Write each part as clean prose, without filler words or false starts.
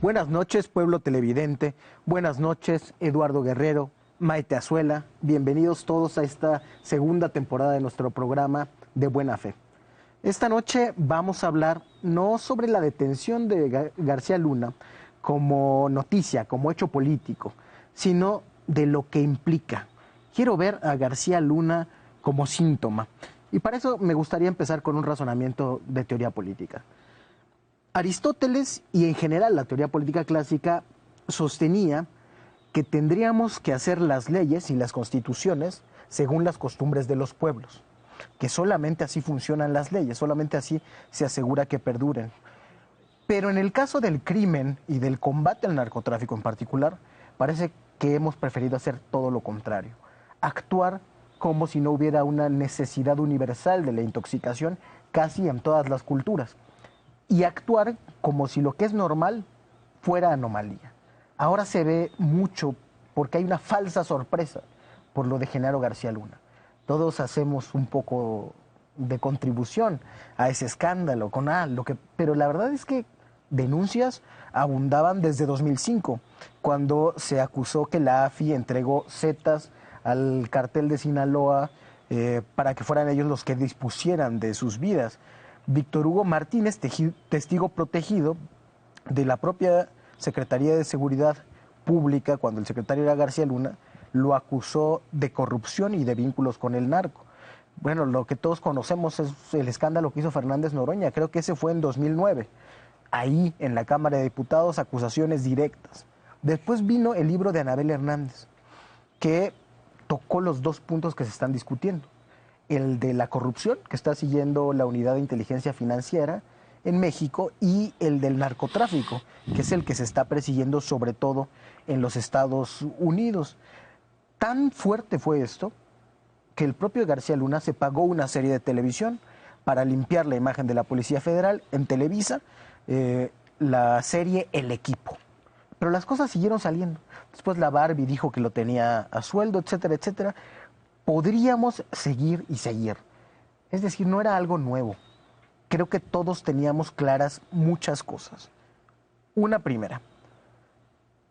Buenas noches, pueblo televidente. Buenas noches, Eduardo Guerrero, Maite Azuela. Bienvenidos todos a esta segunda temporada de nuestro programa de Buena Fe. Esta noche vamos a hablar no sobre la detención de García Luna como noticia, como hecho político, sino de lo que implica. Quiero ver a García Luna como síntoma. Y para eso me gustaría empezar con un razonamiento de teoría política. Aristóteles y en general la teoría política clásica sostenía que tendríamos que hacer las leyes y las constituciones según las costumbres de los pueblos, que solamente así funcionan las leyes, solamente así se asegura que perduren. Pero en el caso del crimen y del combate al narcotráfico en particular, parece que hemos preferido hacer todo lo contrario, actuar como si no hubiera una necesidad universal de la intoxicación casi en todas las culturas, y actuar como si lo que es normal fuera anomalía. Ahora se ve mucho porque hay una falsa sorpresa por lo de Genaro García Luna. Todos hacemos un poco de contribución a ese escándalo, pero la verdad es que denuncias abundaban desde 2005, cuando se acusó que la AFI entregó zetas al cartel de Sinaloa para que fueran ellos los que dispusieran de sus vidas. Víctor Hugo Martínez, testigo protegido de la propia Secretaría de Seguridad Pública, cuando el secretario era García Luna, lo acusó de corrupción y de vínculos con el narco. Bueno, lo que todos conocemos es el escándalo que hizo Fernández Noroña, creo que ese fue en 2009. Ahí, en la Cámara de Diputados, acusaciones directas. Después vino el libro de Anabel Hernández, que tocó los dos puntos que se están discutiendo. El de la corrupción, que está siguiendo la Unidad de Inteligencia Financiera en México, y el del narcotráfico, que es el que se está persiguiendo sobre todo en los Estados Unidos. Tan fuerte fue esto que el propio García Luna se pagó una serie de televisión para limpiar la imagen de la Policía Federal en Televisa, la serie El Equipo. Pero las cosas siguieron saliendo. Después la Barbie dijo que lo tenía a sueldo, etcétera, etcétera. Podríamos seguir y seguir. Es decir, no era algo nuevo. Creo que todos teníamos claras muchas cosas. Una primera,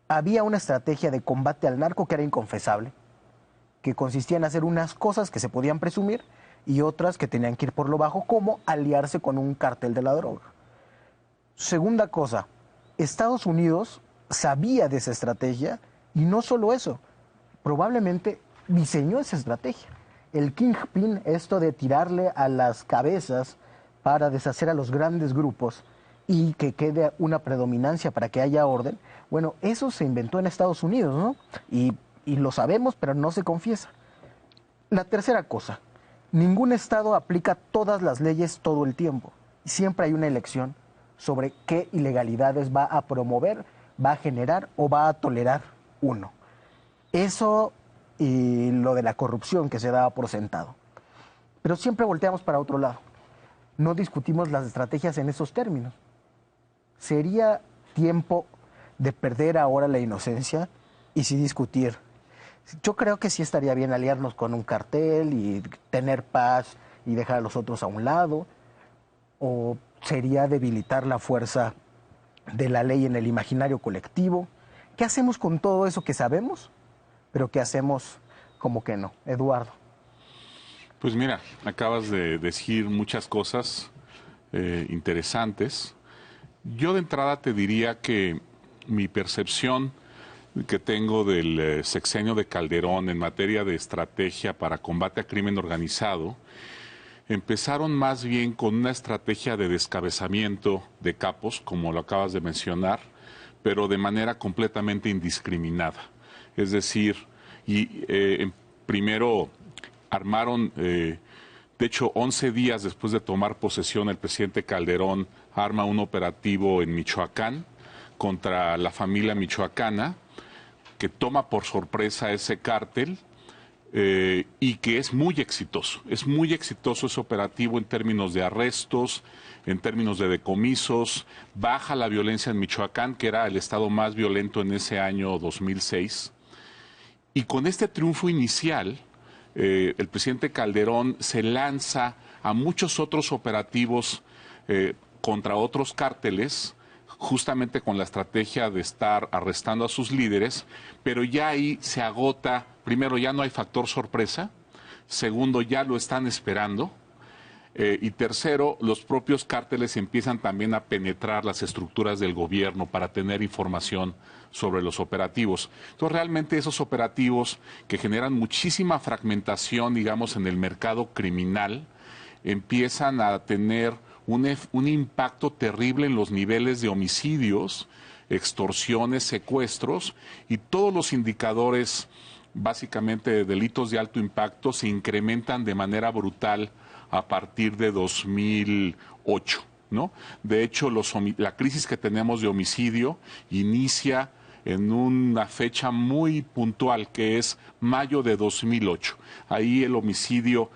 había una estrategia de combate al narco que era inconfesable, que consistía en hacer unas cosas que se podían presumir y otras que tenían que ir por lo bajo, como aliarse con un cártel de la droga. Segunda cosa, Estados Unidos sabía de esa estrategia y no solo eso, probablemente diseñó esa estrategia. El kingpin, esto de tirarle a las cabezas para deshacer a los grandes grupos y que quede una predominancia para que haya orden, bueno, eso se inventó en Estados Unidos, ¿no? Y lo sabemos, pero no se confiesa. La tercera cosa, ningún estado aplica todas las leyes todo el tiempo. Siempre hay una elección sobre qué ilegalidades va a promover, va a generar o va a tolerar uno. Eso y lo de la corrupción que se daba por sentado. Pero siempre volteamos para otro lado. No discutimos las estrategias en esos términos. ¿Sería tiempo de perder ahora la inocencia y sí discutir? Yo creo que sí estaría bien aliarnos con un cartel y tener paz y dejar a los otros a un lado. ¿O sería debilitar la fuerza de la ley en el imaginario colectivo? ¿Qué hacemos con todo eso que sabemos, pero que hacemos como que no? Eduardo. Pues mira, acabas de decir muchas cosas interesantes. Yo de entrada te diría que mi percepción que tengo del sexenio de Calderón en materia de estrategia para combate a crimen organizado empezaron más bien con una estrategia de descabezamiento de capos, como lo acabas de mencionar, pero de manera completamente indiscriminada. Es decir, primero armaron, de hecho, 11 días después de tomar posesión, el presidente Calderón arma un operativo en Michoacán contra la familia michoacana, que toma por sorpresa ese cártel y que es muy exitoso. Es muy exitoso ese operativo en términos de arrestos, en términos de decomisos, baja la violencia en Michoacán, que era el estado más violento en ese año 2006. Y con este triunfo inicial, el presidente Calderón se lanza a muchos otros operativos contra otros cárteles, justamente con la estrategia de estar arrestando a sus líderes, pero ya ahí se agota, primero ya no hay factor sorpresa, segundo ya lo están esperando, y tercero, los propios cárteles empiezan también a penetrar las estructuras del gobierno para tener información sobre los operativos. Entonces, realmente esos operativos que generan muchísima fragmentación, digamos, en el mercado criminal, empiezan a tener un impacto terrible en los niveles de homicidios, extorsiones, secuestros, y todos los indicadores, básicamente de delitos de alto impacto, se incrementan de manera brutal a partir de 2008, ¿no? De hecho, la crisis que tenemos de homicidio inicia en una fecha muy puntual, que es mayo de 2008. Ahí el homicidio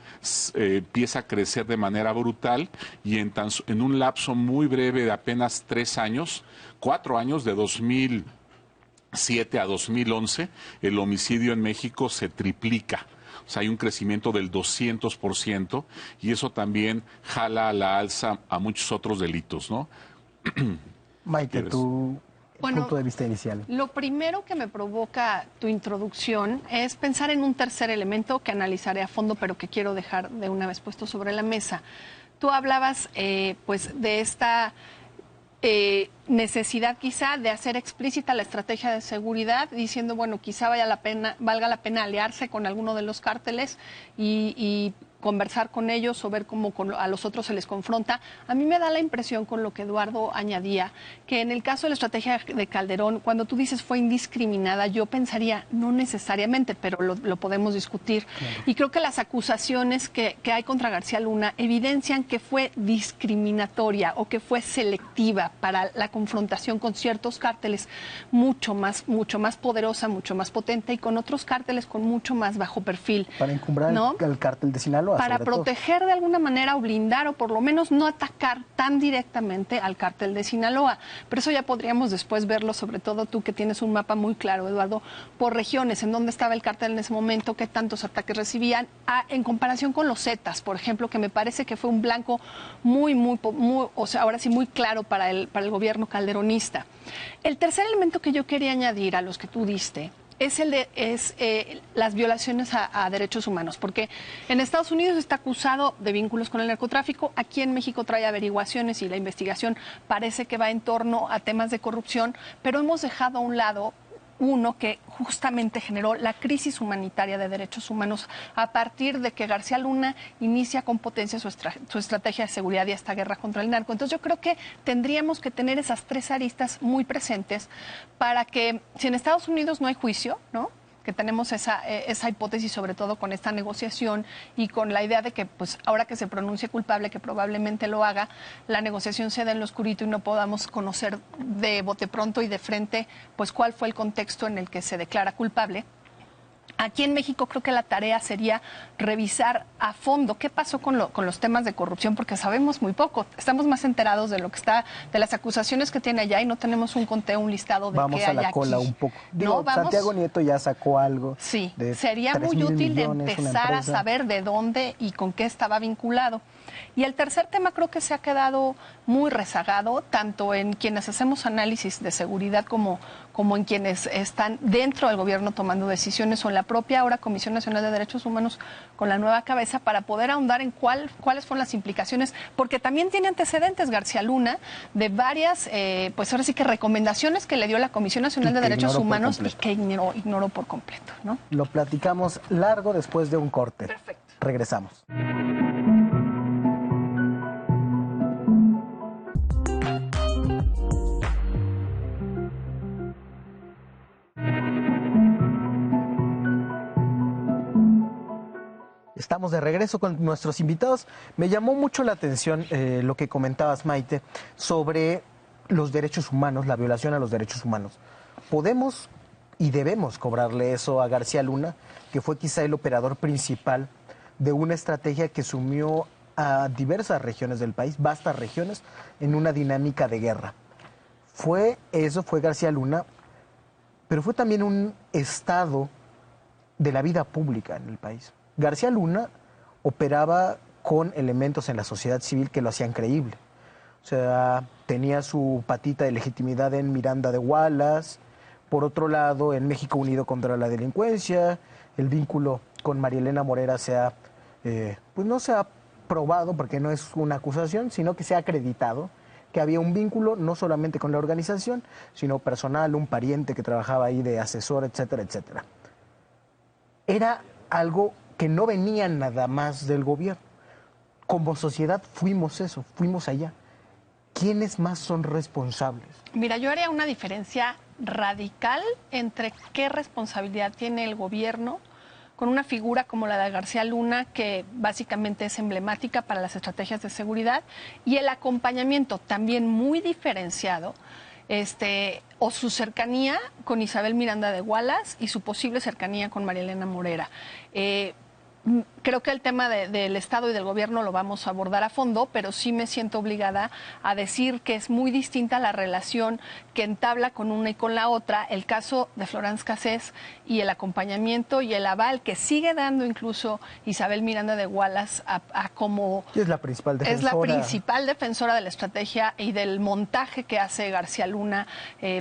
empieza a crecer de manera brutal y en un lapso muy breve de apenas 3 años, 4 años, de 2007 a 2011, el homicidio en México se triplica. O sea, hay un crecimiento del 200% y eso también jala a la alza a muchos otros delitos, ¿no? Maite, tu punto de vista inicial. Lo primero que me provoca tu introducción es pensar en un tercer elemento que analizaré a fondo, pero que quiero dejar de una vez puesto sobre la mesa. Tú hablabas pues de esta necesidad quizá de hacer explícita la estrategia de seguridad, diciendo, bueno, quizá valga la pena aliarse con alguno de los cárteles y conversar con ellos o ver cómo a los otros se les confronta. A mí me da la impresión, con lo que Eduardo añadía, que en el caso de la estrategia de Calderón, cuando tú dices fue indiscriminada, yo pensaría no necesariamente, pero lo podemos discutir. Claro. Y creo que las acusaciones que hay contra García Luna evidencian que fue discriminatoria o que fue selectiva para la confrontación con ciertos cárteles mucho más poderosa, mucho más potente, y con otros cárteles con mucho más bajo perfil. Para encumbrar, ¿no?, el cártel de Sinaloa. Para proteger de alguna manera o blindar o por lo menos no atacar tan directamente al cártel de Sinaloa. Pero eso ya podríamos después verlo, sobre todo tú que tienes un mapa muy claro, Eduardo, por regiones, en dónde estaba el cártel en ese momento, qué tantos ataques recibían, en comparación con los Zetas, por ejemplo, que me parece que fue un blanco muy, o sea, ahora sí muy claro para el gobierno calderonista. El tercer elemento que yo quería añadir a los que tú diste es las violaciones a derechos humanos, porque en Estados Unidos está acusado de vínculos con el narcotráfico, aquí en México trae averiguaciones y la investigación parece que va en torno a temas de corrupción, pero hemos dejado a un lado uno que justamente generó la crisis humanitaria de derechos humanos a partir de que García Luna inicia con potencia su estrategia de seguridad y esta guerra contra el narco. Entonces yo creo que tendríamos que tener esas tres aristas muy presentes para que, si en Estados Unidos no hay juicio, ¿no?, que tenemos esa hipótesis, sobre todo con esta negociación y con la idea de que, pues, ahora que se pronuncie culpable, que probablemente lo haga, la negociación se dé en lo oscurito y no podamos conocer de bote pronto y de frente, pues, cuál fue el contexto en el que se declara culpable. Aquí en México creo que la tarea sería revisar a fondo qué pasó con los temas de corrupción, porque sabemos muy poco. Estamos más enterados de lo que está, de las acusaciones que tiene allá, y no tenemos un conteo, un listado de qué hay aquí. Vamos a la cola un poco. Digo, ¿no? Santiago Nieto ya sacó algo. Sí, sería muy útil de empezar a saber de dónde y con qué estaba vinculado. Y el tercer tema creo que se ha quedado muy rezagado, tanto en quienes hacemos análisis de seguridad como en quienes están dentro del gobierno tomando decisiones, o en la propia ahora Comisión Nacional de Derechos Humanos con la nueva cabeza, para poder ahondar en cuáles fueron las implicaciones, porque también tiene antecedentes García Luna de varias, pues ahora sí que recomendaciones que le dio la Comisión Nacional de Derechos Humanos y que ignoró por completo, ¿no? Lo platicamos largo después de un corte. Perfecto. Regresamos. Estamos de regreso con nuestros invitados. Me llamó mucho la atención lo que comentabas, Maite, sobre los derechos humanos, la violación a los derechos humanos. Podemos y debemos cobrarle eso a García Luna, que fue quizá el operador principal de una estrategia que sumió a diversas regiones del país, vastas regiones, en una dinámica de guerra. Fue García Luna, pero fue también un estado de la vida pública en el país. García Luna operaba con elementos en la sociedad civil que lo hacían creíble. O sea, tenía su patita de legitimidad en Miranda de Wallace. Por otro lado, en México Unido contra la Delincuencia, el vínculo con María Elena Morera pues no se ha probado, porque no es una acusación, sino que se ha acreditado que había un vínculo no solamente con la organización, sino personal, un pariente que trabajaba ahí de asesor, etcétera, etcétera. Era algo que no venía nada más del gobierno. Como sociedad fuimos eso, fuimos allá. ¿Quiénes más son responsables? Mira, yo haría una diferencia radical entre qué responsabilidad tiene el gobierno con una figura como la de García Luna, que básicamente es emblemática para las estrategias de seguridad, y el acompañamiento también muy diferenciado, o su cercanía con Isabel Miranda de Wallace y su posible cercanía con María Elena Morera. Creo que el tema del Estado y del gobierno lo vamos a abordar a fondo, pero sí me siento obligada a decir que es muy distinta la relación que entabla con una y con la otra, el caso de Florence Cassés y el acompañamiento y el aval que sigue dando incluso Isabel Miranda de Wallace a como... Es la principal defensora. Es la principal defensora de la estrategia y del montaje que hace García Luna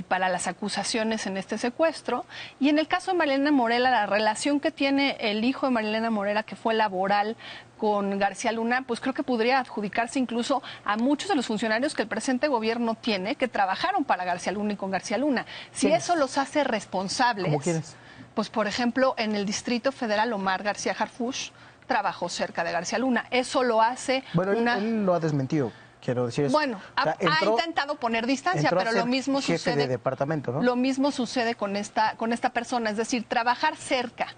para las acusaciones en este secuestro. Y en el caso de María Elena Morera, la relación que tiene el hijo de María Elena Morera, que fue laboral con García Luna, pues creo que podría adjudicarse incluso a muchos de los funcionarios que el presente gobierno tiene que trabajaron para García Luna y con García Luna. Si eso los hace responsables, ¿Cómo quiénes? Pues por ejemplo, en el Distrito Federal, Omar García Harfuch trabajó cerca de García Luna. Eso lo hace él lo ha desmentido. Quiero decir eso. Bueno, ha intentado poner distancia, pero lo mismo jefe de departamento, ¿no? Lo mismo sucede con esta persona, es decir, trabajar cerca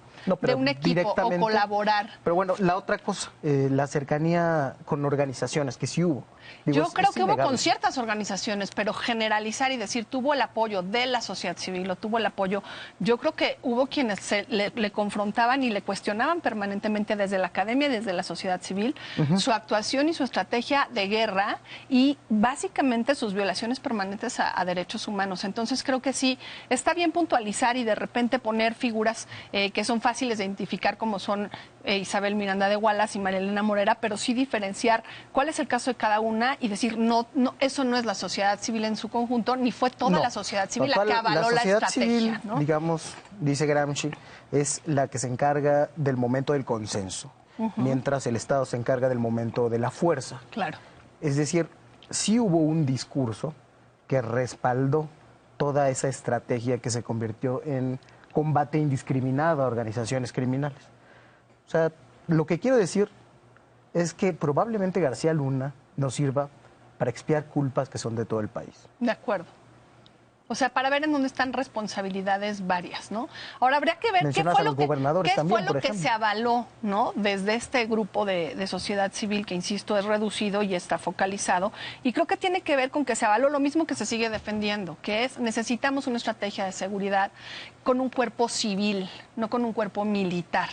de un equipo o colaborar. Pero bueno, la otra cosa, la cercanía con organizaciones, que sí hubo. Yo creo que hubo con ciertas organizaciones, pero generalizar y decir tuvo el apoyo de la sociedad civil o tuvo el apoyo, yo creo que hubo quienes le confrontaban y le cuestionaban permanentemente desde la academia y desde la sociedad civil su actuación y su estrategia de guerra y básicamente sus violaciones permanentes a derechos humanos. Entonces creo que sí, está bien puntualizar y de repente poner figuras que son fáciles de identificar como son Isabel Miranda de Wallace y María Elena Morera, pero sí diferenciar cuál es el caso de cada una y decir, no, eso no es la sociedad civil en su conjunto, ni fue toda la sociedad civil la que avaló la estrategia. Civil, ¿no? digamos, dice Gramsci, es la que se encarga del momento del consenso, mientras el Estado se encarga del momento de la fuerza. Claro. Es decir, sí hubo un discurso que respaldó toda esa estrategia que se convirtió en combate indiscriminado a organizaciones criminales. O sea, lo que quiero decir es que probablemente García Luna nos sirva para expiar culpas que son de todo el país. De acuerdo. O sea, para ver en dónde están responsabilidades varias, ¿no? Ahora habría que ver qué fue lo que se avaló, ¿no? Desde este grupo de sociedad civil que, insisto, es reducido y está focalizado. Y creo que tiene que ver con que se avaló lo mismo que se sigue defendiendo, que es necesitamos una estrategia de seguridad con un cuerpo civil, no con un cuerpo militar.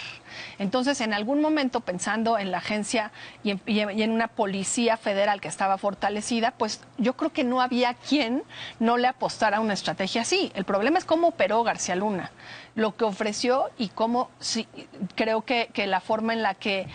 Entonces, en algún momento, pensando en la agencia y en una policía federal que estaba fortalecida, pues yo creo que no había quien no le apostara a una estrategia así. El problema es cómo operó García Luna, lo que ofreció y cómo creo que la forma en la que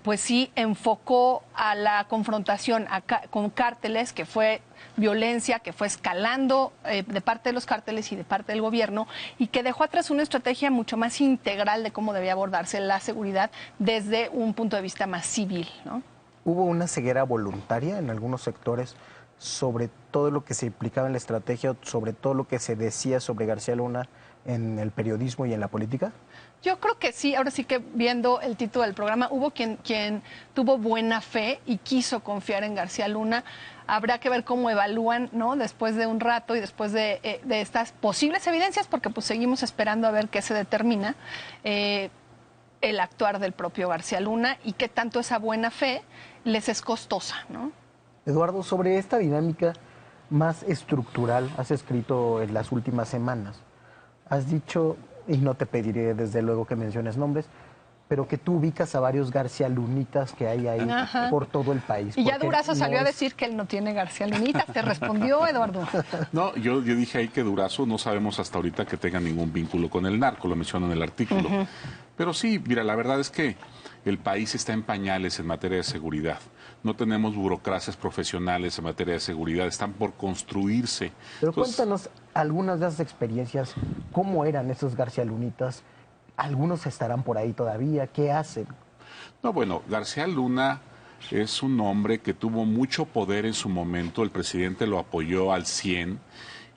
pues sí enfocó a la confrontación con cárteles, que fue violencia que fue escalando de parte de los cárteles y de parte del gobierno y que dejó atrás una estrategia mucho más integral de cómo debía abordarse la seguridad desde un punto de vista más civil, ¿no? ¿Hubo una ceguera voluntaria en algunos sectores sobre todo lo que se implicaba en la estrategia, sobre todo lo que se decía sobre García Luna en el periodismo y en la política? Yo creo que sí, ahora sí que viendo el título del programa, hubo quien tuvo buena fe y quiso confiar en García Luna. Habrá que ver cómo evalúan, ¿no? Después de un rato y después de estas posibles evidencias, porque pues seguimos esperando a ver qué se determina, el actuar del propio García Luna y qué tanto esa buena fe les es costosa, ¿no? Eduardo, sobre esta dinámica más estructural, has escrito en las últimas semanas, has dicho, y no te pediré desde luego que menciones nombres, pero que tú ubicas a varios García Lunitas que hay ahí por todo el país. Y ya porque Durazo salió no a decir que él no tiene García Lunitas. ¿Te respondió, Eduardo? No, yo dije ahí que Durazo no sabemos hasta ahorita que tenga ningún vínculo con el narco, lo menciono en el artículo. Pero sí, mira, la verdad es que el país está en pañales en materia de seguridad. No tenemos burocracias profesionales en materia de seguridad, están por construirse. Pero cuéntanos algunas de esas experiencias, ¿cómo eran esos García Lunitas? Algunos estarán por ahí todavía, ¿qué hacen? No, bueno, García Luna es un hombre que tuvo mucho poder en su momento, el presidente lo apoyó al 100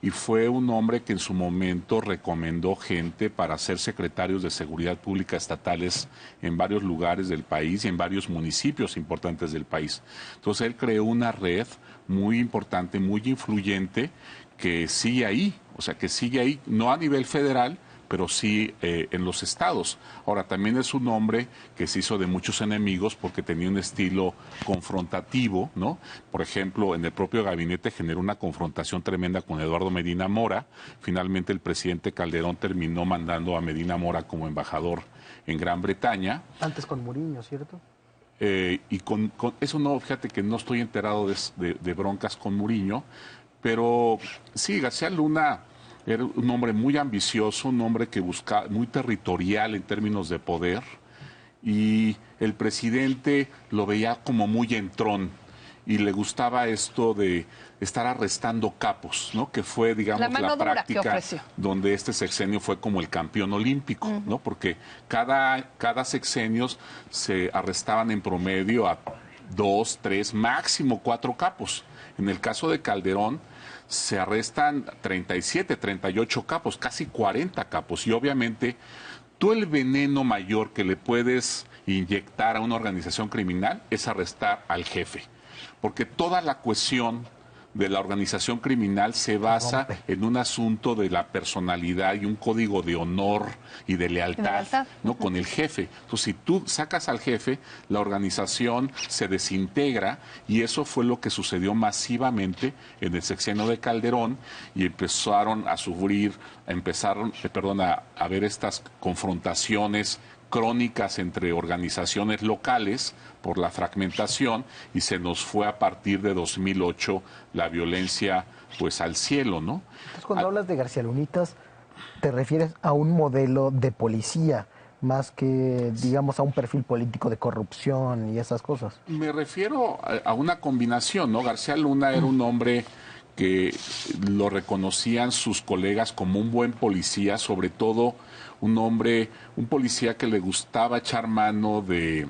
y fue un hombre que en su momento recomendó gente para ser secretarios de seguridad pública estatales en varios lugares del país y en varios municipios importantes del país. Entonces él creó una red muy importante, muy influyente, que sigue ahí, o sea, que sigue ahí, no a nivel federal, pero sí en los estados. Ahora, también es un hombre que se hizo de muchos enemigos porque tenía un estilo confrontativo, ¿no? Por ejemplo, en el propio gabinete generó una confrontación tremenda con Eduardo Medina Mora. Finalmente, el presidente Calderón terminó mandando a Medina Mora como embajador en Gran Bretaña. Antes con Muriño, ¿cierto? Y con eso no, fíjate que no estoy enterado de broncas con Muriño, pero sí, García Luna era un hombre muy ambicioso, un hombre que buscaba, muy territorial en términos de poder, y el presidente lo veía como muy entrón y le gustaba esto de estar arrestando capos, ¿no? Que fue, digamos, la práctica donde este sexenio fue como el campeón olímpico, ¿no? Porque cada sexenio se arrestaban en promedio a 2, 3, máximo 4 capos. En el caso de Calderón se arrestan 37, 38 capos, casi 40 capos. Y obviamente tú el veneno mayor que le puedes inyectar a una organización criminal es arrestar al jefe. Porque toda la cohesión de la organización criminal se basa en un asunto de la personalidad y un código de honor y de lealtad, ¿no? Con el jefe. Entonces, si tú sacas al jefe, la organización se desintegra, y eso fue lo que sucedió masivamente en el sexenio de Calderón, y empezaron a sufrir, a ver estas confrontaciones crónicas entre organizaciones locales por la fragmentación, y se nos fue a partir de 2008 la violencia pues al cielo, ¿no? Entonces, cuando hablas de García Lunitas, te refieres a un modelo de policía más que, digamos, a un perfil político de corrupción y esas cosas. Me refiero a una combinación, ¿no? García Luna era un hombre que lo reconocían sus colegas como un buen policía, sobre todo un policía que le gustaba echar mano de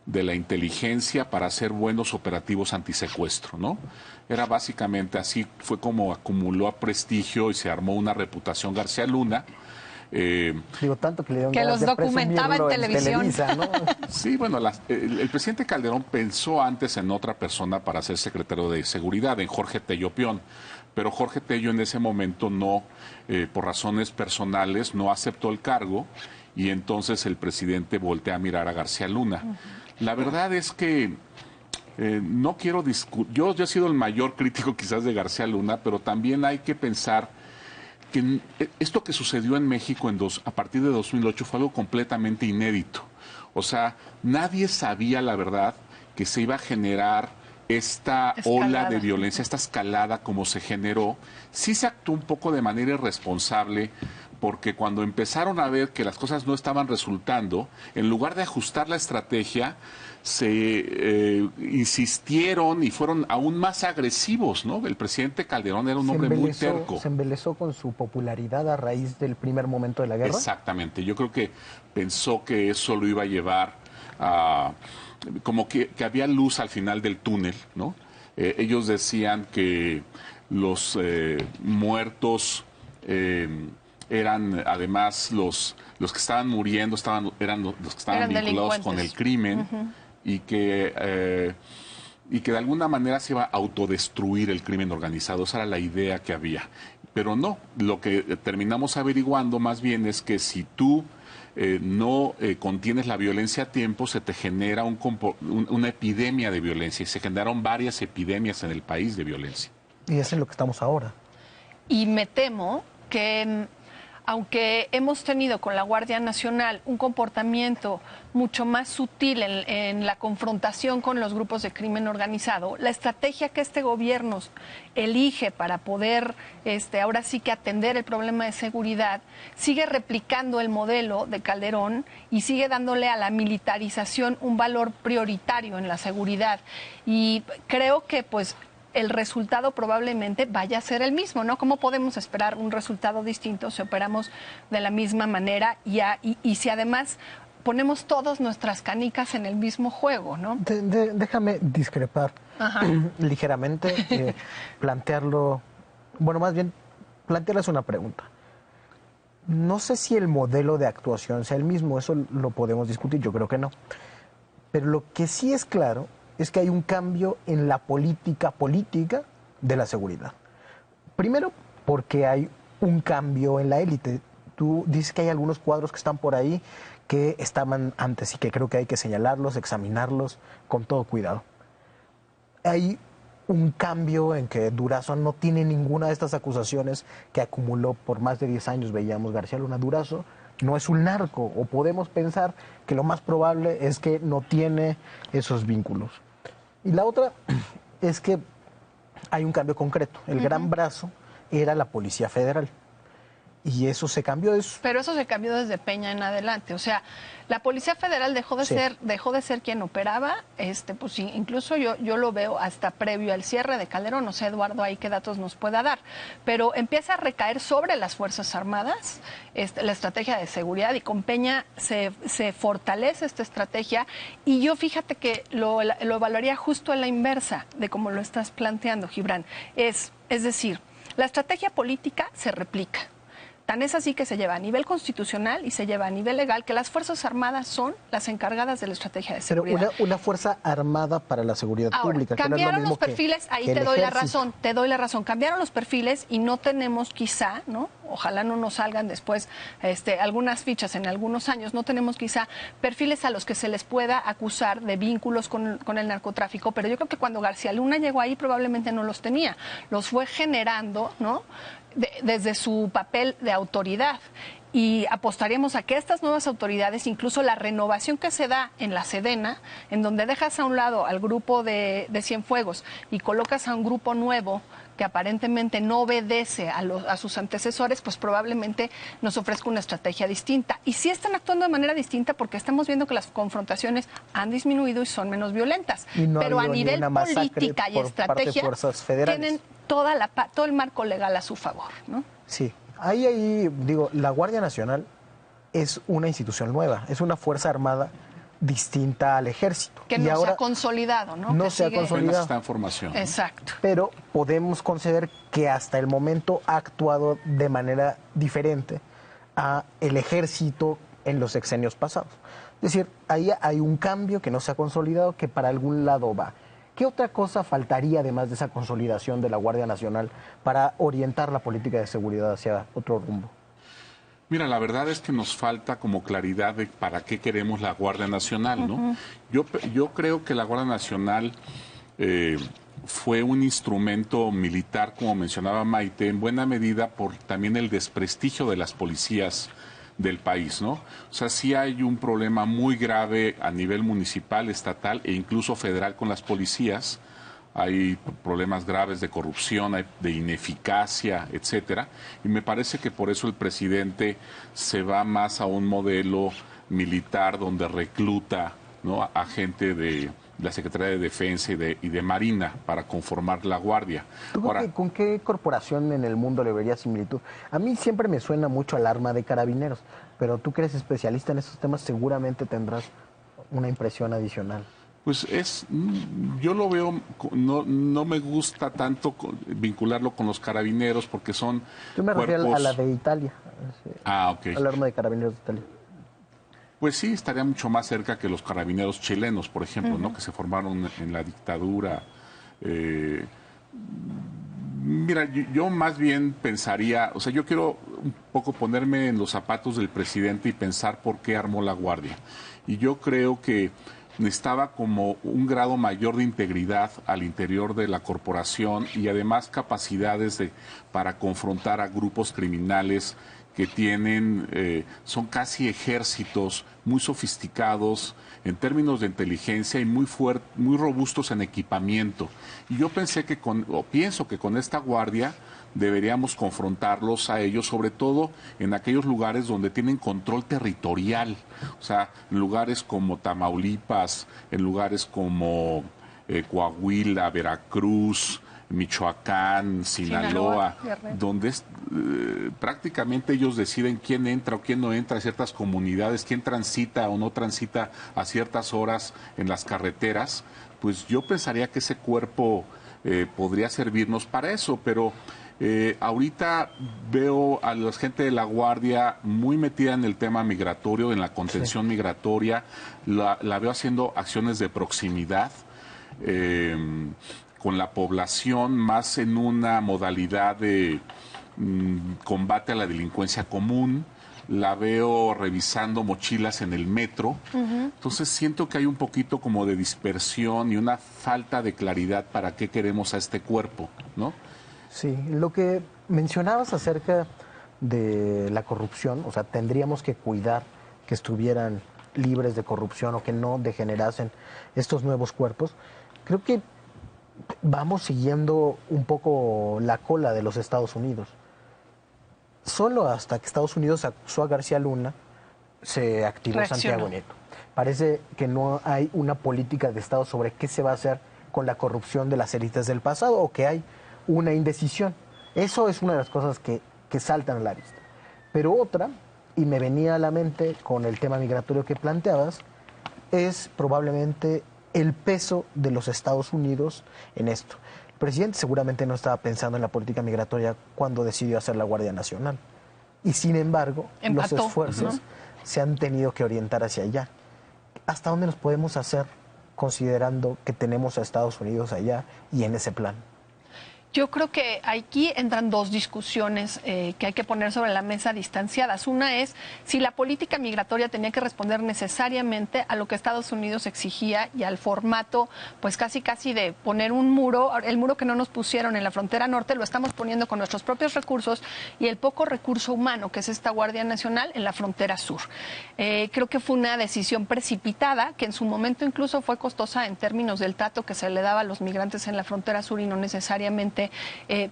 la inteligencia para hacer buenos operativos antisecuestro, ¿no? Era básicamente así, fue como acumuló prestigio y se armó una reputación García Luna. Digo, tanto que le dieron que los documentaba en televisión. Televisa, ¿no? Sí, bueno, el presidente Calderón pensó antes en otra persona para ser secretario de Seguridad, en Jorge Tello Pion, pero Jorge Tello en ese momento no, por razones personales, no aceptó el cargo, y entonces el presidente voltea a mirar a García Luna. La verdad es que no quiero discutir, yo he sido el mayor crítico quizás de García Luna, pero también hay que pensar que esto que sucedió en México a partir de 2008 fue algo completamente inédito. O sea, nadie sabía la verdad que se iba a generar esta ola de violencia, esta escalada como se generó. Sí se actuó un poco de manera irresponsable, porque cuando empezaron a ver que las cosas no estaban resultando, en lugar de ajustar la estrategia, se insistieron y fueron aún más agresivos, ¿no? El presidente Calderón era un hombre muy terco. ¿Se embelezó con su popularidad a raíz del primer momento de la guerra? Exactamente. Yo creo que pensó que eso lo iba a llevar a... como que había luz al final del túnel, ¿no? Ellos decían que los muertos eran además los que estaban muriendo, eran los que estaban vinculados con el crimen, y que de alguna manera se iba a autodestruir el crimen organizado. Esa era la idea que había. Pero no, lo que terminamos averiguando más bien es que si tú no contienes la violencia a tiempo, se te genera una epidemia de violencia, y se generaron varias epidemias en el país de violencia. Y es en lo que estamos ahora. Y me temo que aunque hemos tenido con la Guardia Nacional un comportamiento mucho más sutil en la confrontación con los grupos de crimen organizado, la estrategia que este gobierno elige para poder ahora sí que atender el problema de seguridad sigue replicando el modelo de Calderón y sigue dándole a la militarización un valor prioritario en la seguridad. Y creo que pues el resultado probablemente vaya a ser el mismo, ¿no? ¿Cómo podemos esperar un resultado distinto si operamos de la misma manera y si además ponemos todas nuestras canicas en el mismo juego, ¿no? Déjame discrepar ligeramente, plantearlo, bueno, más bien plantearles una pregunta. No sé si el modelo de actuación sea el mismo, eso lo podemos discutir, yo creo que no. Pero lo que sí es claro es que hay un cambio en la política de la seguridad. Primero, porque hay un cambio en la élite. Tú dices que hay algunos cuadros que están por ahí que estaban antes y que creo que hay que señalarlos, examinarlos con todo cuidado. Hay un cambio en que Durazo no tiene ninguna de estas acusaciones que acumuló por más de 10 años, veíamos García Luna. Durazo no es un narco, o podemos pensar que lo más probable es que no tiene esos vínculos. Y la otra es que hay un cambio concreto. El gran brazo era la Policía Federal. Y eso se cambió. Pero eso se cambió desde Peña en adelante. O sea, la Policía Federal dejó de ser quien operaba. Pues sí, incluso yo lo veo hasta previo al cierre de Calderón. No sé, Eduardo, ahí qué datos nos pueda dar. Pero empieza a recaer sobre las Fuerzas Armadas la estrategia de seguridad, y con Peña se fortalece esta estrategia. Y yo fíjate que lo evaluaría justo a la inversa de como lo estás planteando, Gibran. Es decir, la estrategia política se replica. Tan es así que se lleva a nivel constitucional y se lleva a nivel legal, que las Fuerzas Armadas son las encargadas de la estrategia de seguridad. Pero una Fuerza Armada para la seguridad pública. Cambiaron que no es lo los perfiles, ahí te doy la razón. Cambiaron los perfiles y no tenemos quizá, ¿no? Ojalá no nos salgan después algunas fichas en algunos años, no tenemos quizá perfiles a los que se les pueda acusar de vínculos con el narcotráfico, pero yo creo que cuando García Luna llegó ahí probablemente no los tenía, los fue generando, ¿no? Desde su papel de autoridad. Y apostaríamos a que estas nuevas autoridades, incluso la renovación que se da en la Sedena, en donde dejas a un lado al grupo de Cienfuegos y colocas a un grupo nuevo que aparentemente no obedece a sus antecesores, pues probablemente nos ofrezca una estrategia distinta. Y sí están actuando de manera distinta porque estamos viendo que las confrontaciones han disminuido y son menos violentas. Pero a nivel política y estrategia tienen todo el marco legal a su favor, ¿no? Sí. Ahí digo, la Guardia Nacional es una institución nueva, es una Fuerza Armada distinta al Ejército. Que no se ha consolidado, ¿no? No se ha consolidado. Apenas está en formación. Exacto. Pero podemos conceder que hasta el momento ha actuado de manera diferente a el Ejército en los sexenios pasados. Es decir, ahí hay un cambio que no se ha consolidado, que para algún lado va. ¿Qué otra cosa faltaría, además de esa consolidación de la Guardia Nacional, para orientar la política de seguridad hacia otro rumbo? Mira, la verdad es que nos falta como claridad de para qué queremos la Guardia Nacional, ¿no? Yo creo que la Guardia Nacional fue un instrumento militar, como mencionaba Maite, en buena medida por también el desprestigio de las policías del país, ¿no? O sea, sí hay un problema muy grave a nivel municipal, estatal e incluso federal con las policías. Hay problemas graves de corrupción, de ineficacia, etcétera. Y me parece que por eso el presidente se va más a un modelo militar donde recluta, ¿no?, a gente de la Secretaría de Defensa y de Marina para conformar la Guardia. Ahora, ¿con qué corporación en el mundo le verías similitud? A mí siempre me suena mucho al arma de Carabineros, pero tú que eres especialista en esos temas seguramente tendrás una impresión adicional. Pues yo lo veo, no me gusta tanto vincularlo con los Carabineros porque son Yo me refiero a la de Italia. Ok. Al arma de Carabineros de Italia. Pues sí, estaría mucho más cerca que los carabineros chilenos, por ejemplo, ¿no?, que se formaron en la dictadura. Mira, yo más bien pensaría, o sea, yo quiero un poco ponerme en los zapatos del presidente y pensar por qué armó la Guardia. Y yo creo que necesitaba como un grado mayor de integridad al interior de la corporación y además capacidades para confrontar a grupos criminales que son casi ejércitos muy sofisticados en términos de inteligencia y muy robustos en equipamiento. Y yo pienso que con esta guardia deberíamos confrontarlos a ellos, sobre todo en aquellos lugares donde tienen control territorial, o sea, en lugares como Tamaulipas, en lugares como Coahuila, Veracruz, Michoacán, Sinaloa, donde prácticamente ellos deciden quién entra o quién no entra a ciertas comunidades, quién transita o no transita a ciertas horas en las carreteras. Pues yo pensaría que ese cuerpo podría servirnos para eso, pero ahorita veo a la gente de la Guardia muy metida en el tema migratorio, en la contención migratoria, la veo haciendo acciones de proximidad con la población, más en una modalidad de combate a la delincuencia común. La veo revisando mochilas en el metro. Entonces siento que hay un poquito como de dispersión y una falta de claridad para qué queremos a este cuerpo, ¿no? Sí, lo que mencionabas acerca de la corrupción, o sea, tendríamos que cuidar que estuvieran libres de corrupción o que no degenerasen estos nuevos cuerpos. Creo que vamos siguiendo un poco la cola de los Estados Unidos. Solo hasta que Estados Unidos acusó a García Luna, se activó Santiago Nieto. Parece que no hay una política de Estado sobre qué se va a hacer con la corrupción de las élites del pasado, o que hay una indecisión. Eso es una de las cosas que saltan a la vista. Pero otra, y me venía a la mente con el tema migratorio que planteabas, es probablemente el peso de los Estados Unidos en esto. El presidente seguramente no estaba pensando en la política migratoria cuando decidió hacer la Guardia Nacional. Y sin embargo, los esfuerzos se han tenido que orientar hacia allá. ¿Hasta dónde nos podemos hacer considerando que tenemos a Estados Unidos allá y en ese plan? Yo creo que aquí entran dos discusiones que hay que poner sobre la mesa distanciadas. Una es si la política migratoria tenía que responder necesariamente a lo que Estados Unidos exigía y al formato, pues casi de poner un muro. El muro que no nos pusieron en la frontera norte lo estamos poniendo con nuestros propios recursos y el poco recurso humano, que es esta Guardia Nacional, en la frontera sur. Creo que fue una decisión precipitada, que en su momento incluso fue costosa en términos del trato que se le daba a los migrantes en la frontera sur y no necesariamente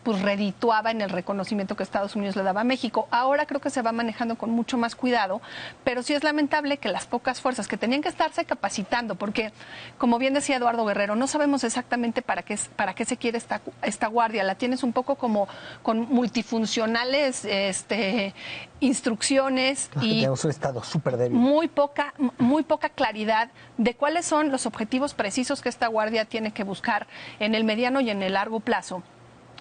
pues redituaba en el reconocimiento que Estados Unidos le daba a México. Ahora creo que se va manejando con mucho más cuidado, pero sí es lamentable que las pocas fuerzas que tenían que estarse capacitando, porque como bien decía Eduardo Guerrero, no sabemos exactamente para qué se quiere esta guardia. La tienes un poco como con multifuncionales instrucciones y tenemos un estado súper débil. Muy poca claridad de cuáles son los objetivos precisos que esta guardia tiene que buscar en el mediano y en el largo plazo.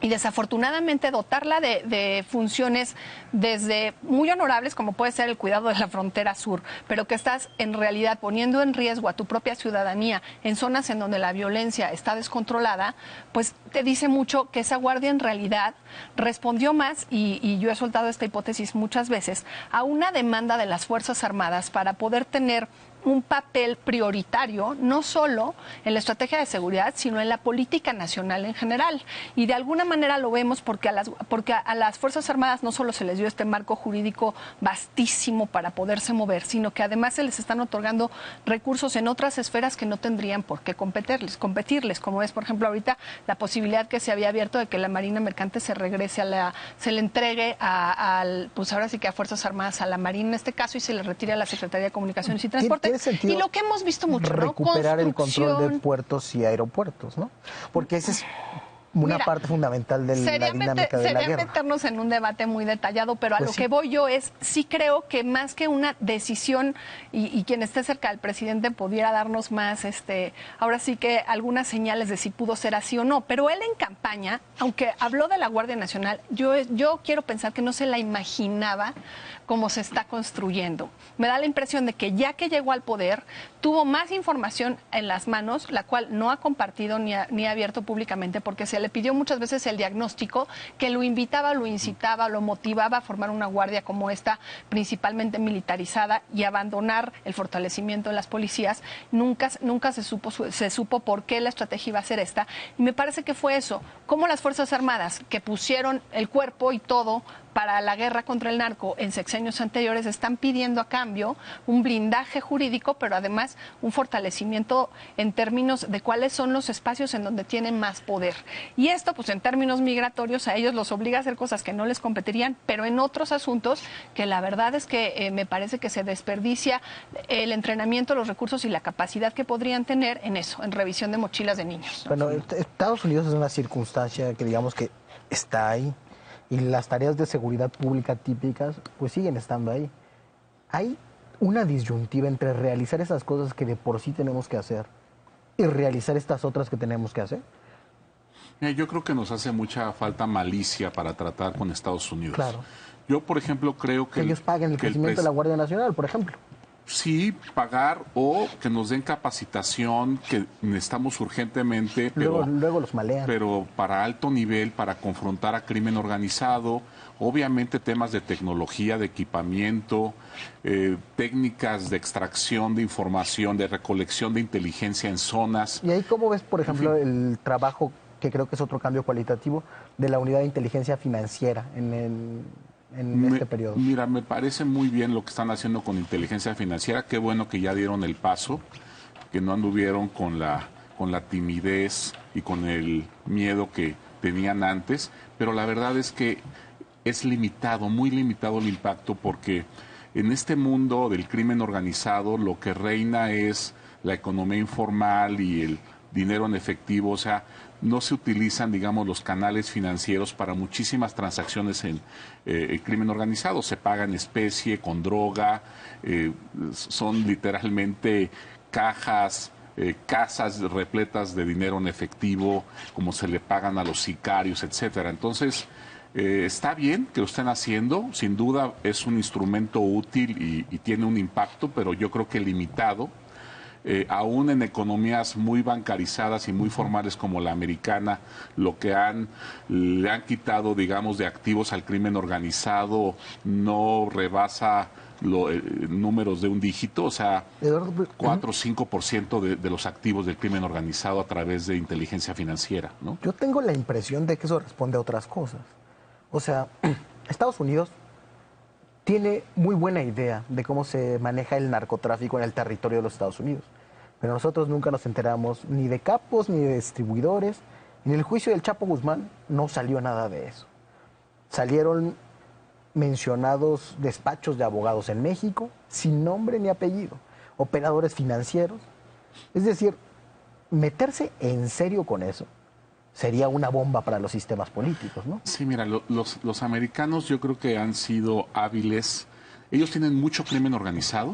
Y desafortunadamente dotarla de funciones desde muy honorables, como puede ser el cuidado de la frontera sur, pero que estás en realidad poniendo en riesgo a tu propia ciudadanía en zonas en donde la violencia está descontrolada, pues te dice mucho que esa guardia en realidad respondió más, y yo he soltado esta hipótesis muchas veces, a una demanda de las Fuerzas Armadas para poder tener un papel prioritario, no solo en la estrategia de seguridad, sino en la política nacional en general. Y de alguna manera lo vemos porque a las Fuerzas Armadas no solo se les dio este marco jurídico vastísimo para poderse mover, sino que además se les están otorgando recursos en otras esferas que no tendrían por qué competirles, como es, por ejemplo, ahorita la posibilidad que se había abierto de que la Marina Mercante se regrese se le entregue pues ahora sí que a Fuerzas Armadas, a la Marina en este caso, y se le retire a la Secretaría de Comunicaciones y Transporte. Y lo que hemos visto mucho, recuperar el control de puertos y aeropuertos, ¿no? Porque ese es una parte fundamental de la dinámica de la guerra. Sería meternos en un debate muy detallado, pero pues a lo que voy yo es, sí creo que más que una decisión, y quien esté cerca del presidente pudiera darnos más, ahora sí que algunas señales de si pudo ser así o no, pero él en campaña, aunque habló de la Guardia Nacional, yo quiero pensar que no se la imaginaba cómo se está construyendo. Me da la impresión de que ya que llegó al poder, tuvo más información en las manos, la cual no ha compartido ni ha abierto públicamente, porque se se le pidió muchas veces el diagnóstico que lo invitaba, lo incitaba, lo motivaba a formar una guardia como esta, principalmente militarizada, y abandonar el fortalecimiento de las policías. Nunca se supo por qué la estrategia iba a ser esta. Y me parece que fue eso, como las Fuerzas Armadas, que pusieron el cuerpo y todo para la guerra contra el narco en sexenios anteriores, están pidiendo a cambio un blindaje jurídico, pero además un fortalecimiento en términos de cuáles son los espacios en donde tienen más poder. Y esto, pues en términos migratorios, a ellos los obliga a hacer cosas que no les competirían, pero en otros asuntos que la verdad es que me parece que se desperdicia el entrenamiento, los recursos y la capacidad que podrían tener en eso, en revisión de mochilas de niños. Bueno, Estados Unidos es una circunstancia que digamos que está ahí, y las tareas de seguridad pública típicas pues siguen estando ahí. Hay una disyuntiva entre realizar esas cosas que de por sí tenemos que hacer y realizar estas otras que tenemos que hacer. Yo creo que nos hace mucha falta malicia para tratar con Estados Unidos. Claro. Yo, por ejemplo, creo que ellos paguen el crecimiento de la Guardia Nacional, por ejemplo. Sí, pagar, o que nos den capacitación que necesitamos urgentemente, pero luego los malean. Pero para alto nivel, para confrontar a crimen organizado, obviamente temas de tecnología, de equipamiento, técnicas de extracción de información, de recolección de inteligencia en zonas. ¿Y ahí cómo ves, por ejemplo, el trabajo, que creo que es otro cambio cualitativo, de la unidad de inteligencia financiera en este periodo? Mira, me parece muy bien lo que están haciendo con inteligencia financiera. Qué bueno que ya dieron el paso, que no anduvieron con la timidez y con el miedo que tenían antes. Pero la verdad es que es limitado, muy limitado el impacto, porque en este mundo del crimen organizado lo que reina es la economía informal y el dinero en efectivo. O sea, no se utilizan, digamos, los canales financieros para muchísimas transacciones en el crimen organizado. Se paga en especie, con droga, son literalmente cajas, casas repletas de dinero en efectivo, como se le pagan a los sicarios, etcétera. Entonces, está bien que lo estén haciendo, sin duda es un instrumento útil y tiene un impacto, pero yo creo que limitado. Aún en economías muy bancarizadas y muy formales como la americana, lo que le han quitado, digamos, de activos al crimen organizado no rebasa números de un dígito, o sea, 4 o 5% de los activos del crimen organizado a través de inteligencia financiera, ¿no? Yo tengo la impresión de que eso responde a otras cosas. O sea, Estados Unidos tiene muy buena idea de cómo se maneja el narcotráfico en el territorio de los Estados Unidos. Pero nosotros nunca nos enteramos ni de capos, ni de distribuidores. En el juicio del Chapo Guzmán no salió nada de eso. Salieron mencionados despachos de abogados en México, sin nombre ni apellido, operadores financieros. Es decir, meterse en serio con eso sería una bomba para los sistemas políticos, ¿no? Sí, mira, los americanos yo creo que han sido hábiles. Ellos tienen mucho crimen organizado,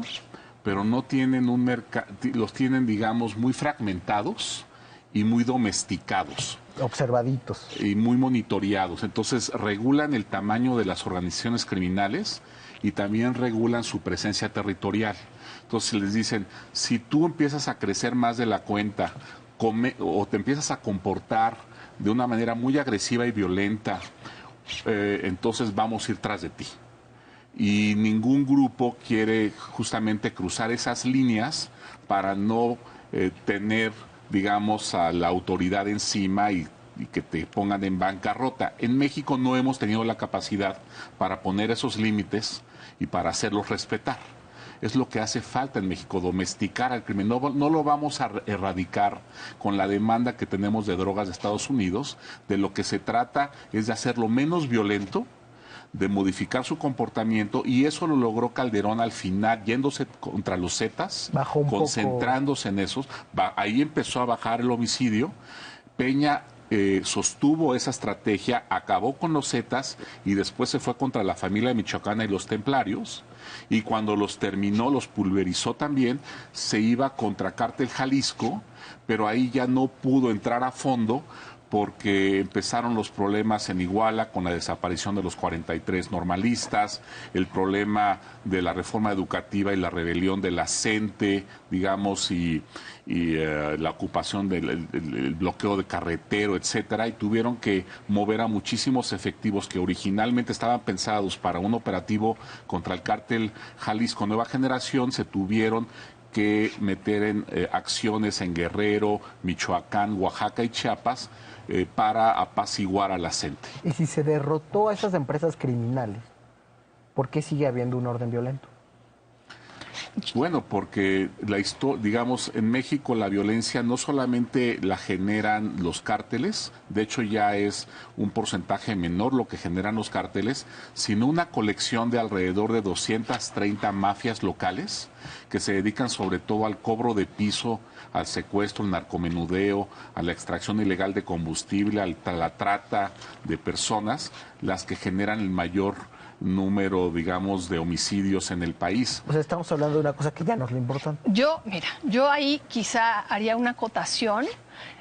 pero no tienen un mercado, los tienen, digamos, muy fragmentados y muy domesticados. Observaditos. Y muy monitoreados. Entonces, regulan el tamaño de las organizaciones criminales y también regulan su presencia territorial. Entonces, les dicen, si tú empiezas a crecer más de la cuenta, o te empiezas a comportar de una manera muy agresiva y violenta, entonces vamos a ir tras de ti. Y ningún grupo quiere justamente cruzar esas líneas para no tener, digamos, a la autoridad encima y que te pongan en bancarrota. En México no hemos tenido la capacidad para poner esos límites y para hacerlos respetar. Es lo que hace falta en México, domesticar al crimen. No lo vamos a erradicar con la demanda que tenemos de drogas de Estados Unidos. De lo que se trata es de hacerlo menos violento, de modificar su comportamiento, y eso lo logró Calderón al final, yéndose contra los Zetas, concentrándose en esos. Ahí empezó a bajar el homicidio. Peña sostuvo esa estrategia, acabó con los Zetas y después se fue contra la familia de Michoacana y los templarios, y cuando los terminó, los pulverizó también, se iba contra Cártel Jalisco, pero ahí ya no pudo entrar a fondo porque empezaron los problemas en Iguala con la desaparición de los 43 normalistas, el problema de la reforma educativa y la rebelión de la CENTE, digamos, y la ocupación del bloqueo de carretero, etcétera, y tuvieron que mover a muchísimos efectivos que originalmente estaban pensados para un operativo contra el cártel Jalisco Nueva Generación, se tuvieron que meter en acciones en Guerrero, Michoacán, Oaxaca y Chiapas para apaciguar a la gente. Y si se derrotó a esas empresas criminales, ¿por qué sigue habiendo un orden violento? Bueno, porque digamos, en México la violencia no solamente la generan los cárteles, de hecho ya es un porcentaje menor lo que generan los cárteles, sino una colección de alrededor de 230 mafias locales que se dedican sobre todo al cobro de piso, al secuestro, al narcomenudeo, a la extracción ilegal de combustible, a la trata de personas, las que generan el mayor número, digamos, de homicidios en el país. O sea, estamos hablando de una cosa que ya no es lo importante. Yo ahí quizá haría una acotación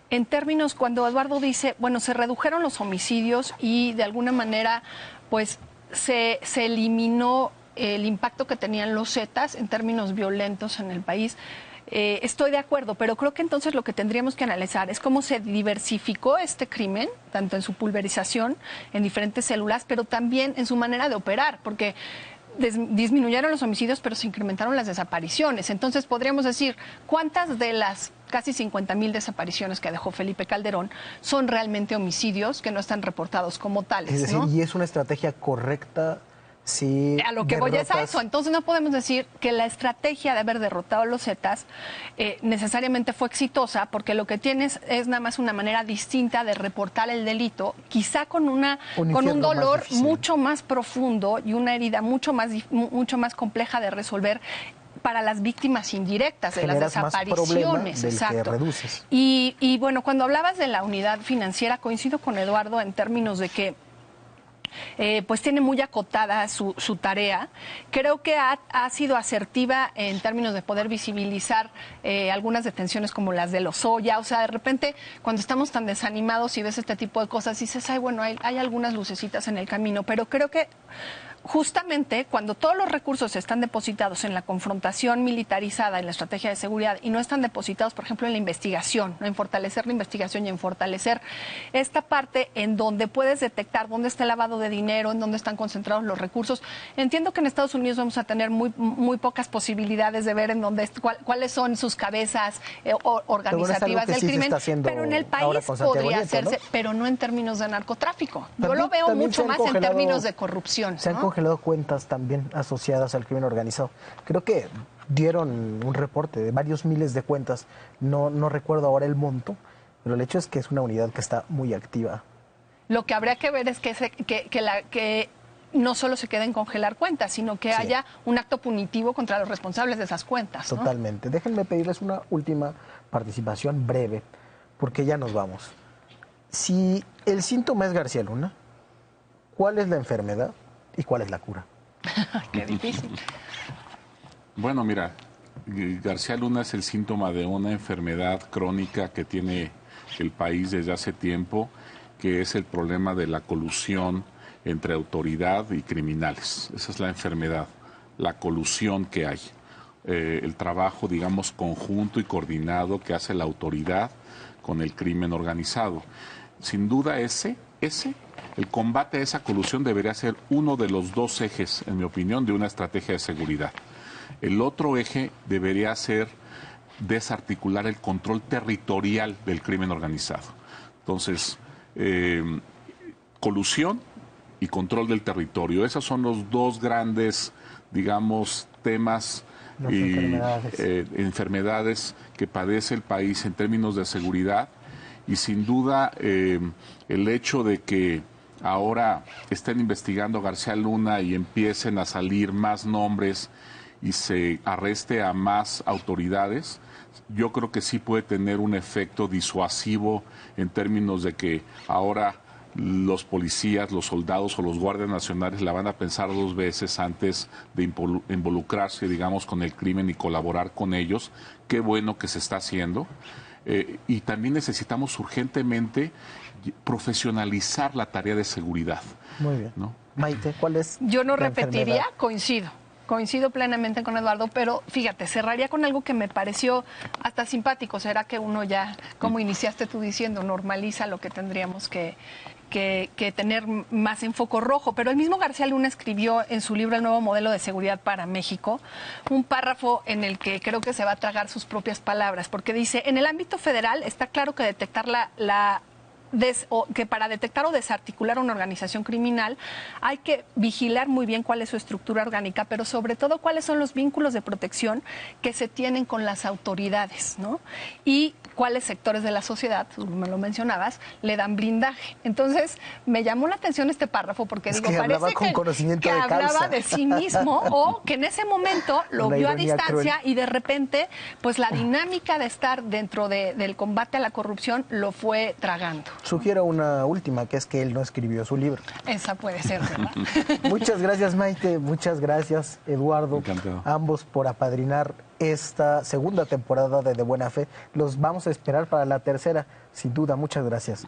en términos cuando Eduardo dice, bueno, se redujeron los homicidios y de alguna manera, pues, se eliminó el impacto que tenían los Zetas en términos violentos en el país. Estoy de acuerdo, pero creo que entonces lo que tendríamos que analizar es cómo se diversificó este crimen, tanto en su pulverización, en diferentes células, pero también en su manera de operar, porque disminuyeron los homicidios, pero se incrementaron las desapariciones. Entonces podríamos decir, ¿cuántas de las casi 50,000 desapariciones que dejó Felipe Calderón son realmente homicidios que no están reportados como tales? Es decir, ¿no? ¿y es una estrategia correcta? Sí, a lo que voy es a eso. Entonces no podemos decir que la estrategia de haber derrotado a los Zetas necesariamente fue exitosa, porque lo que tienes es nada más una manera distinta de reportar el delito, quizá con un dolor mucho más profundo y una herida mucho más compleja de resolver para las víctimas indirectas de las desapariciones. Exacto. Y bueno, cuando hablabas de la unidad financiera, coincido con Eduardo en términos de que pues tiene muy acotada su tarea. Creo que ha sido asertiva en términos de poder visibilizar algunas detenciones como las de Lozoya. O sea, de repente, cuando estamos tan desanimados y ves este tipo de cosas, dices, ay, bueno, hay algunas lucecitas en el camino, pero creo que justamente cuando todos los recursos están depositados en la confrontación militarizada, en la estrategia de seguridad, y no están depositados, por ejemplo, en la investigación, ¿no? En fortalecer la investigación y en fortalecer esta parte en donde puedes detectar dónde está el lavado de dinero, en dónde están concentrados los recursos. Entiendo que en Estados Unidos vamos a tener muy pocas posibilidades de ver en dónde cuáles son sus cabezas organizativas del crimen, pero en el país podría hacerse, ¿no? Pero no en términos de narcotráfico. Yo lo veo mucho más en términos de corrupción, se han congelado cuentas también asociadas al crimen organizado. Creo que dieron un reporte de varios miles de cuentas, no recuerdo ahora el monto, pero el hecho es que es una unidad que está muy activa. Lo que habría que ver es que no solo se queden congelar cuentas, sino que haya un acto punitivo contra los responsables de esas cuentas, ¿no? Totalmente. Déjenme pedirles una última participación breve, porque ya nos vamos. Si el síntoma es García Luna, ¿cuál es la enfermedad y cuál es la cura? Qué difícil. Bueno, mira, García Luna es el síntoma de una enfermedad crónica que tiene el país desde hace tiempo, que es el problema de la colusión entre autoridad y criminales. Esa es la enfermedad, la colusión que hay. El trabajo, digamos, conjunto y coordinado que hace la autoridad con el crimen organizado. Sin duda el combate a esa colusión debería ser uno de los dos ejes, en mi opinión, de una estrategia de seguridad. El otro eje debería ser desarticular el control territorial del crimen organizado. Entonces, colusión y control del territorio. Esos son los dos grandes, digamos, temas y enfermedades que padece el país en términos de seguridad. Y sin duda, el hecho de que ahora estén investigando a García Luna y empiecen a salir más nombres y se arreste a más autoridades, yo creo que sí puede tener un efecto disuasivo en términos de que ahora los policías, los soldados o los guardias nacionales la van a pensar dos veces antes de involucrarse, digamos, con el crimen y colaborar con ellos. Qué bueno que se está haciendo. Y también necesitamos urgentemente profesionalizar la tarea de seguridad. Muy bien. ¿No? Maite, ¿cuál es? Yo no la repetiría, enfermedad? coincido plenamente con Eduardo, pero fíjate, cerraría con algo que me pareció hasta simpático. Será que uno ya, como iniciaste tú diciendo, normaliza lo que tendríamos que tener más en foco rojo. Pero el mismo García Luna escribió en su libro El nuevo modelo de seguridad para México un párrafo en el que creo que se va a tragar sus propias palabras, porque dice, en el ámbito federal está claro que detectar que para detectar o desarticular una organización criminal hay que vigilar muy bien cuál es su estructura orgánica, pero sobre todo cuáles son los vínculos de protección que se tienen con las autoridades, ¿no? Y cuáles sectores de la sociedad, tú me lo mencionabas, le dan blindaje. Entonces, me llamó la atención este párrafo porque Es digo, que hablaba parece con conocimiento que de hablaba causa. de sí mismo o que en ese momento lo Una vio a ironía distancia cruel. y de repente, pues la dinámica de estar dentro del combate a la corrupción lo fue tragando. Sugiero una última, que es que él no escribió su libro. Esa puede ser, ¿verdad? Muchas gracias, Maite. Muchas gracias, Eduardo. Encantado. Ambos por apadrinar esta segunda temporada de Buena Fe. Los vamos a esperar para la tercera, sin duda. Muchas gracias.